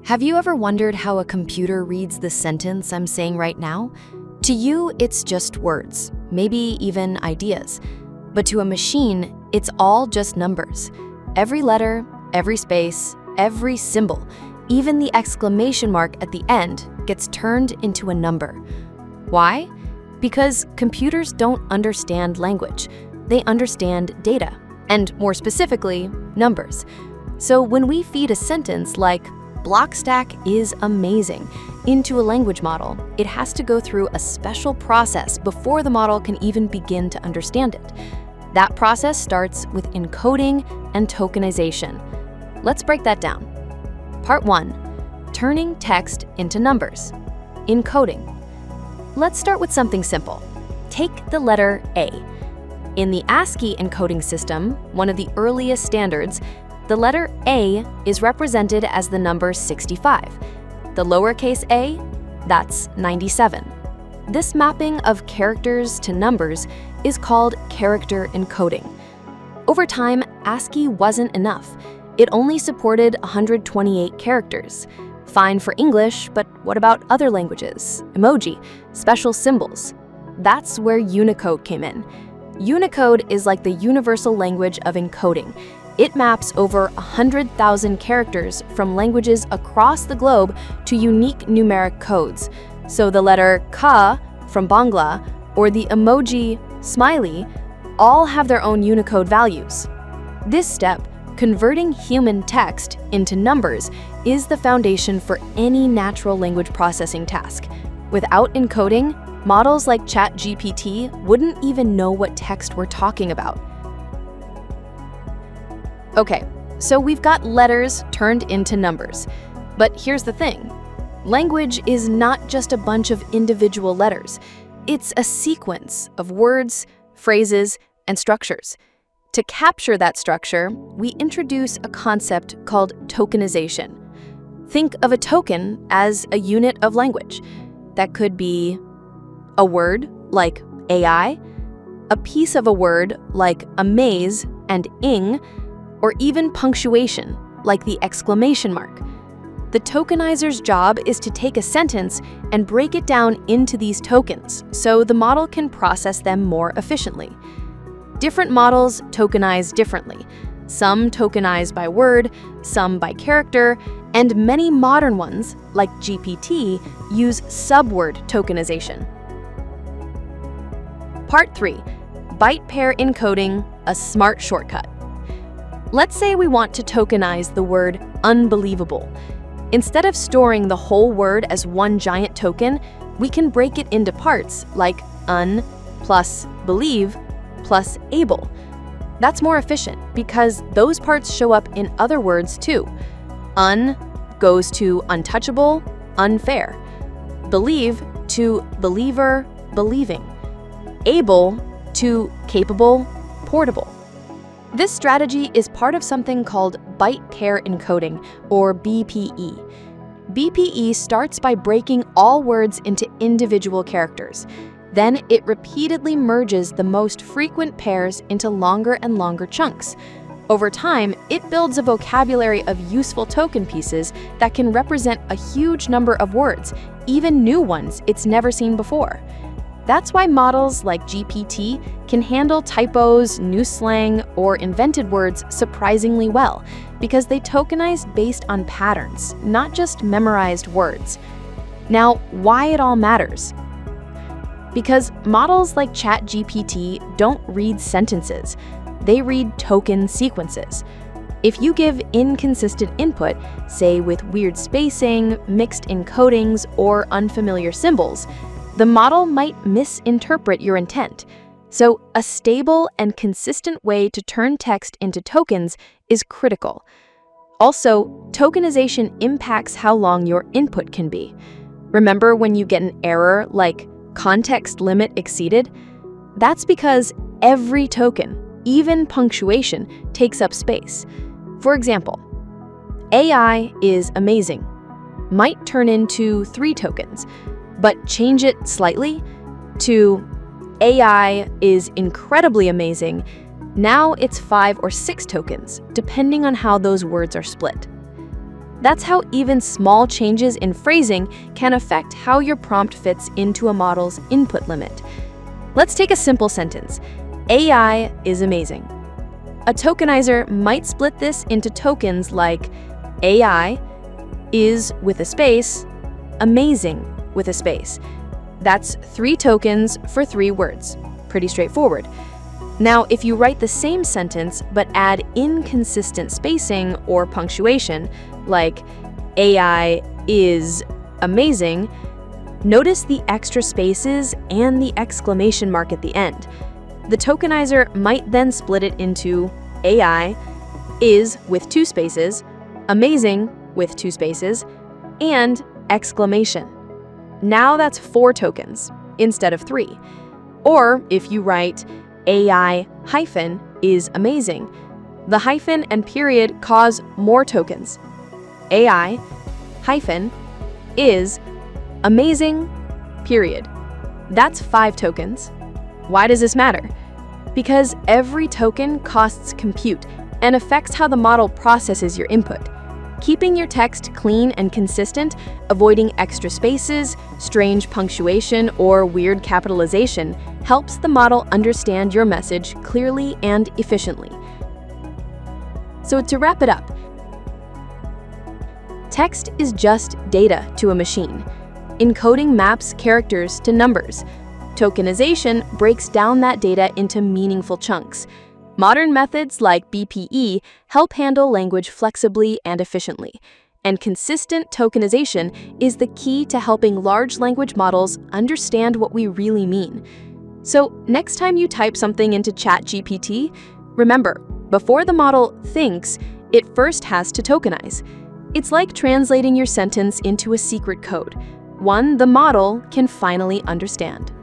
Have you ever wondered how a computer reads the sentence I'm saying right now? To you, it's just words, maybe even ideas. But to a machine, it's all just numbers. Every letter, every space, every symbol, even the exclamation mark at the end gets turned into a number. Why? Because computers don't understand language. They understand data, and more specifically, numbers. So when we feed a sentence like, "Blockstak is amazing," into a language model, it has to go through a special process before the model can even begin to understand it. That process starts with encoding and tokenization. Let's break that down. Part 1. Turning text into numbers. Encoding. Let's start with something simple. Take the letter A. In the ASCII encoding system, one of the earliest standards, the letter A is represented as the number 65. The lowercase a, that's 97. This mapping of characters to numbers is called character encoding. Over time, ASCII wasn't enough. It only supported 128 characters. Fine for English, but what about other languages? Emoji, special symbols. That's where Unicode came in. Unicode is like the universal language of encoding. It maps over 100,000 characters from languages across the globe to unique numeric codes. So the letter ka from Bangla or the emoji smiley all have their own Unicode values. This step, converting human text into numbers, is the foundation for any natural language processing task. Without encoding, models like ChatGPT wouldn't even know what text we're talking about. Okay, so we've got letters turned into numbers. But here's the thing. Language is not just a bunch of individual letters. It's a sequence of words, phrases, and structures. To capture that structure, we introduce a concept called tokenization. Think of a token as a unit of language. That could be a word, like AI, a piece of a word, like amaze and ing, or even punctuation, like the exclamation mark. The tokenizer's job is to take a sentence and break it down into these tokens so the model can process them more efficiently. Different models tokenize differently. Some tokenize by word, some by character, and many modern ones, like GPT, use subword tokenization. Part 3. Byte Pair Encoding, a smart shortcut. Let's say we want to tokenize the word unbelievable. Instead of storing the whole word as one giant token, we can break it into parts like un plus believe plus able. That's more efficient because those parts show up in other words too. Un goes to untouchable, unfair. Believe to believer, believing. Able to capable, portable. This strategy is part of something called Byte Pair Encoding, or BPE. BPE starts by breaking all words into individual characters. Then it repeatedly merges the most frequent pairs into longer and longer chunks. Over time, it builds a vocabulary of useful token pieces that can represent a huge number of words, even new ones it's never seen before. That's why models like GPT can handle typos, new slang, or invented words surprisingly well, because they tokenize based on patterns, not just memorized words. Now, why it all matters? Because models like ChatGPT don't read sentences, they read token sequences. If you give inconsistent input, say with weird spacing, mixed encodings, or unfamiliar symbols, the model might misinterpret your intent. So a stable and consistent way to turn text into tokens is critical. Also, tokenization impacts how long your input can be. Remember when you get an error like context limit exceeded? That's because every token, even punctuation, takes up space. For example, AI is amazing might turn into 3 tokens, but change it slightly to AI is incredibly amazing. Now it's 5 or 6 tokens, depending on how those words are split. That's how even small changes in phrasing can affect how your prompt fits into a model's input limit. Let's take a simple sentence. AI is amazing. A tokenizer might split this into tokens like AI is with a space, amazing with a space. That's 3 tokens for 3 words. Pretty straightforward. Now, if you write the same sentence but add inconsistent spacing or punctuation, like AI is amazing, notice the extra spaces and the exclamation mark at the end. The tokenizer might then split it into AI is with 2 spaces, amazing with 2 spaces, and exclamation. Now that's 4 tokens instead of 3. Or if you write AI hyphen is amazing, the hyphen and period cause more tokens. AI hyphen is amazing period. That's 5 tokens. Why does this matter? Because every token costs compute and affects how the model processes your input. Keeping your text clean and consistent, avoiding extra spaces, strange punctuation, or weird capitalization helps the model understand your message clearly and efficiently. So to wrap it up, text is just data to a machine. Encoding maps characters to numbers. Tokenization breaks down that data into meaningful chunks. Modern methods like BPE help handle language flexibly and efficiently, and consistent tokenization is the key to helping large language models understand what we really mean. So next time you type something into ChatGPT, remember, before the model thinks, it first has to tokenize. It's like translating your sentence into a secret code, one the model can finally understand.